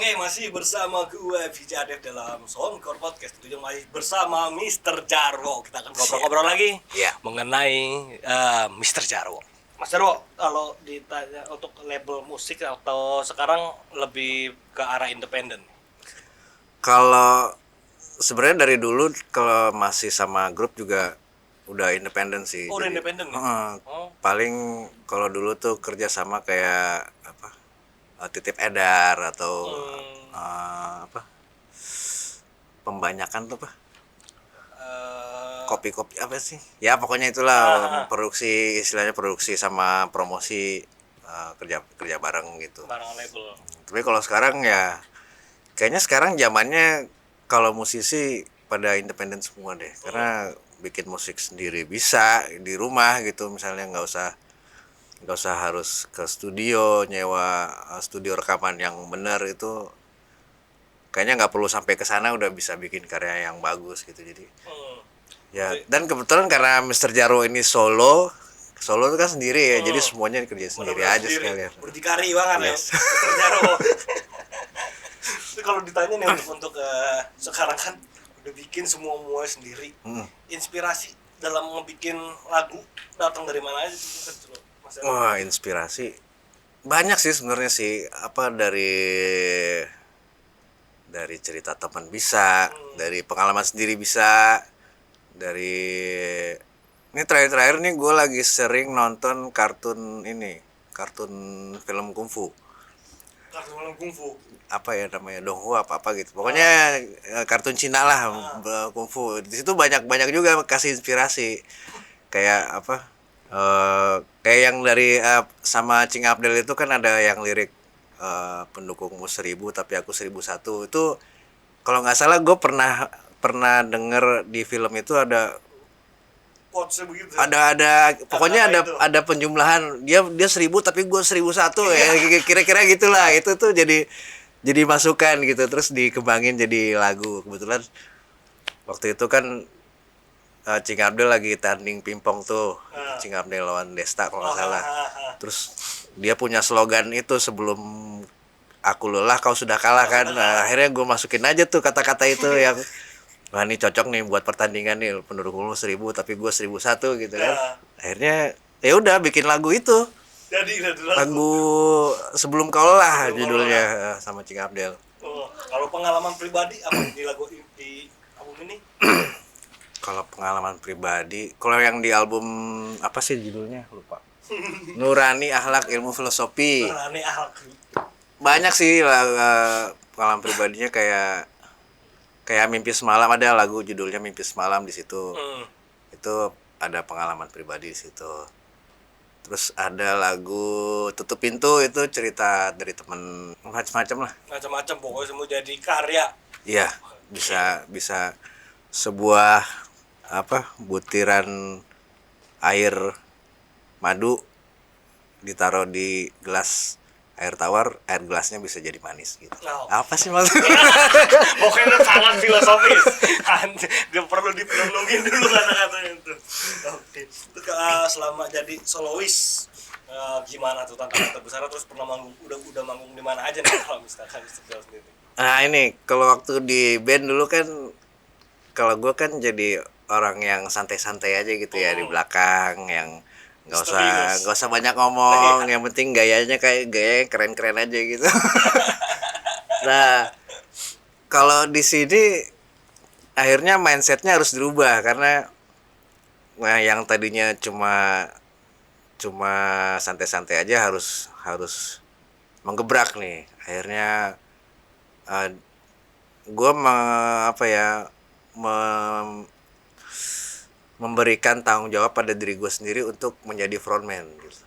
Oke, masih bersama gue Vijay Adev dalam Soundcore Podcast. Itu masih bersama Mr. Jarwo. Kita akan ngobrol-ngobrol lagi mengenai Mr. Jarwo. Mas Jarwo, kalau ditanya untuk label musik atau sekarang lebih ke arah independen? Kalau sebenarnya dari dulu kalau masih sama grup juga udah independen sih. Oh, udah independen ya? Paling kalau dulu tuh kerja sama kayak apa? Titip edar atau apa? Pembanyakan tuh apa? Kopi-kopi apa sih? Ya pokoknya itulah produksi, istilahnya produksi sama promosi, kerja bareng gitu. Barang label. Tapi kalau sekarang ya kayaknya sekarang zamannya kalau musisi pada independen semua deh, karena bikin musik sendiri bisa di rumah gitu, misalnya nggak usah harus ke studio nyewa studio rekaman yang benar. Itu kayaknya nggak perlu sampai ke sana udah bisa bikin karya yang bagus gitu. Jadi ya, dan kebetulan karena Mr. Jarwo ini solo itu kan sendiri ya, jadi semuanya kerja sendiri aja sekalian. Berdikari banget Yes. ya, Mr. Jarwo. Kalau ditanya nih untuk sekarang kan udah bikin semua sendiri. Inspirasi dalam ngebikin lagu datang dari mana aja tuh, Mas? Wah, inspirasi banyak sih sebenarnya sih. Apa dari cerita teman bisa, dari pengalaman sendiri bisa, dari ini terakhir nih gue lagi sering nonton kartun film kungfu. Kartun kungfu. Apa ya namanya, Donghua apa gitu. Pokoknya kartun Cina lah, kungfu. Di situ banyak juga kasih inspirasi. Kayak apa? Kayak yang dari sama Cing Abdel itu kan ada yang lirik pendukungmu 1000 tapi aku 1001. Itu kalau nggak salah gue pernah denger di film itu ada Begitu. Ada pokoknya ada penjumlahan, dia 1000 tapi gue 1001 ya, kira-kira gitulah. Itu tuh jadi masukan gitu, terus dikembangin jadi lagu. Kebetulan waktu itu kan Cing Abdel lagi tanding pingpong tuh, Cing Abdel lawan Desta kalau nggak salah. Terus dia punya slogan itu, sebelum aku lelah kau sudah kalah kan. Nah, akhirnya gue masukin aja tuh kata-kata itu yang wah ini cocok nih buat pertandingan nih, pendukung lu 1000 tapi gue 1001 gitu kan. Akhirnya ya udah bikin lagu itu. Jadi Lagu Sebelum Kau Lelah judulnya, sama Cing Abdel. Kalau pengalaman pribadi apa di lagu di album ini? Kalau pengalaman pribadi, kalau yang di album apa sih judulnya? Lupa. Nurani Akhlak Ilmu Filosofi. Nurani Akhlak. Banyak sih pengalaman pribadinya, kayak Mimpi Semalam, ada lagu judulnya Mimpi Semalam di situ. Itu ada pengalaman pribadi di situ. Terus ada lagu Tutup Pintu, itu cerita dari temen, macam-macam lah. Macam-macam pokoknya semua jadi karya. Iya, bisa sebuah butiran air madu ditaruh di gelas air tawar, air gelasnya bisa jadi manis gitu. Apa sih maksudnya? Pokoknya sangat filosofis. Gak perlu diperenungin dulu kata-katanya itu. Oke. Itu selama jadi solois gimana tuh tantangan terbesar, terus pernah manggung, udah manggung di mana aja nih kalau misalkan sendiri? Nah ini kalau waktu di band dulu kan, kalau gue kan jadi orang yang santai-santai aja gitu ya, di belakang, yang nggak usah banyak ngomong, yang penting gayanya kayak gaya keren-keren aja gitu. Nah kalau di sini akhirnya mindsetnya harus dirubah, karena yang tadinya cuma santai-santai aja harus menggebrak nih. Akhirnya gue memberikan tanggung jawab pada diri gue sendiri untuk menjadi frontman gitu.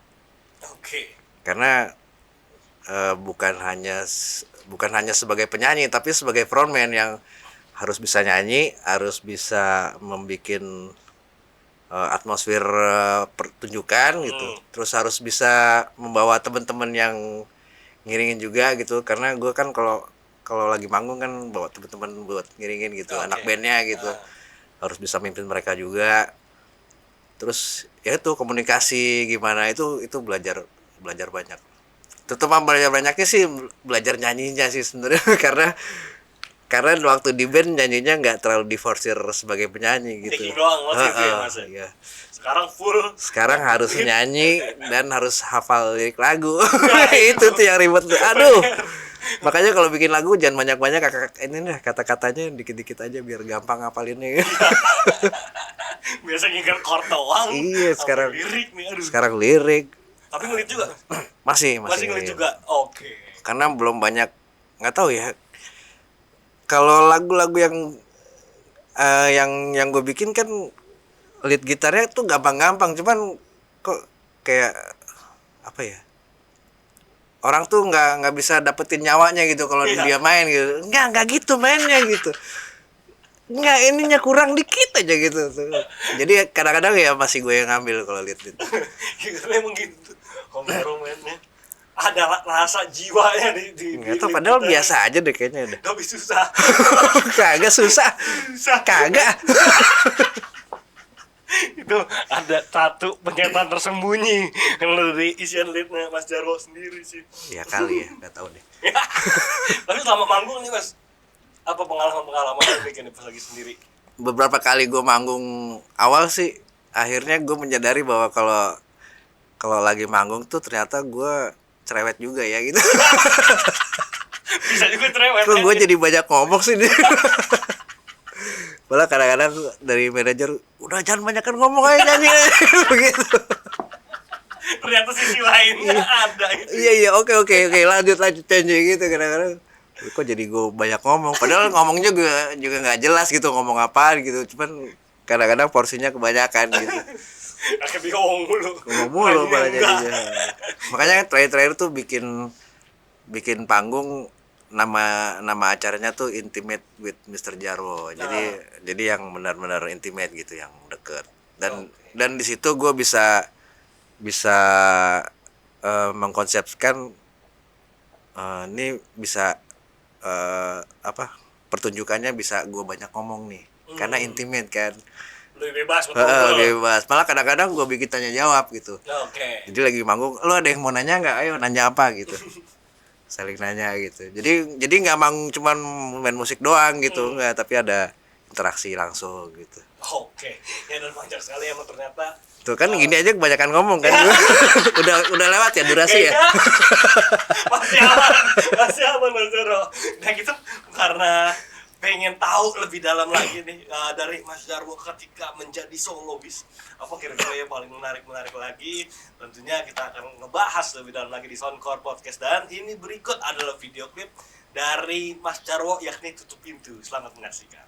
Oke. Karena bukan hanya sebagai penyanyi, tapi sebagai frontman yang harus bisa nyanyi, harus bisa membuat atmosfer pertunjukan gitu. Terus harus bisa membawa teman-teman yang ngiringin juga gitu, karena gue kan kalau lagi manggung kan bawa teman-teman buat ngiringin gitu, anak bandnya gitu. Harus bisa mimpin mereka juga. Terus ya itu komunikasi gimana, itu belajar banyak. Terutama banyaknya sih belajar nyanyinya sih sebenarnya karena waktu di band nyanyinya nggak terlalu diforsir sebagai penyanyi gitu. Taking doang mas itu ya mas. Iya. Sekarang harus nyanyi dan harus hafal lirik lagu. Itu tuh yang ribet tuh. Aduh. Makanya kalau bikin lagu jangan banyak-banyak ini nih kata-katanya dikit-dikit aja biar gampang ngapalinnya. Biasa nginget chord doang. Iya, sekarang lirik nih, aduh. Sekarang lirik. Tapi ngelit juga. Masih ngelit juga. Oke. Karena belum banyak, nggak tahu ya. Kalau lagu-lagu yang gue bikin kan lead gitarnya tuh gampang-gampang, cuman kok kayak apa ya? Orang tuh nggak bisa dapetin nyawanya gitu kalau dia main gitu. Nggak gitu mainnya gitu. Nggak, ininya kurang dikit aja gitu. Jadi kadang-kadang ya masih gue yang ngambil kalau lead gitu. Memang gitu. Mainnya ada rasa jiwanya di nggak tahu, padahal biasa aja deh kayaknya deh. Tapi susah. Kagak susah. Kagak. Itu ada satu penyataan tersembunyi kalau dari isian leadnya Mas Jarwo sendiri sih. Ya kali ya, nggak tahu deh. Tapi selama manggung nih Mas, apa pengalaman yang bikin pas lagi sendiri? Beberapa kali gue manggung awal sih, akhirnya gue menyadari bahwa kalau lagi manggung tuh ternyata gue cerewet juga ya gitu. Bisa juga cerewet. Kok gue jadi banyak ngomong sih nih. Malah kadang-kadang dari manajer, udah jangan banyakan ngomong aja nyanyi begitu. Ternyata sisi lainnya ada gitu. Iya oke lanjut nyanyi gitu kadang-kadang. Kok jadi gue banyak ngomong, padahal ngomongnya juga nggak jelas gitu ngomong apaan gitu, cuman kadang-kadang porsinya kebanyakan gitu. Akhirnya ngomong mulu malah jadinya. Makanya terakhir tuh bikin panggung, nama acaranya tuh Intimate with Mr. Jarwo. Jadi yang benar-benar intimate gitu, yang deket. Dan di situ gue bisa mengkonsepkan ini bisa pertunjukannya bisa gue banyak ngomong nih. Karena intimate kan. Lebih bebas betul. Bebas. Malah kadang-kadang gue bikin tanya jawab gitu. Oke. Jadi lagi manggung, lo ada yang mau nanya nggak? Ayo nanya apa gitu. Saling nanya gitu. Jadi nggak cuman main musik doang gitu, nggak, tapi ada interaksi langsung gitu. Oke. Ya dan banyak sekali yang ternyata. Tuh kan gini aja kebanyakan ngomong kan. udah lewat ya durasi ya. Masih aman Mas Jarwo. Nah gitu karena pengen tahu lebih dalam lagi nih dari Mas Jarwo ketika menjadi solois, apa kira-kira yang paling menarik lagi. Tentunya kita akan ngebahas lebih dalam lagi di Soundcore Podcast, dan ini berikut adalah video klip dari Mas Jarwo yakni Tutup Pintu. Selamat menyaksikan.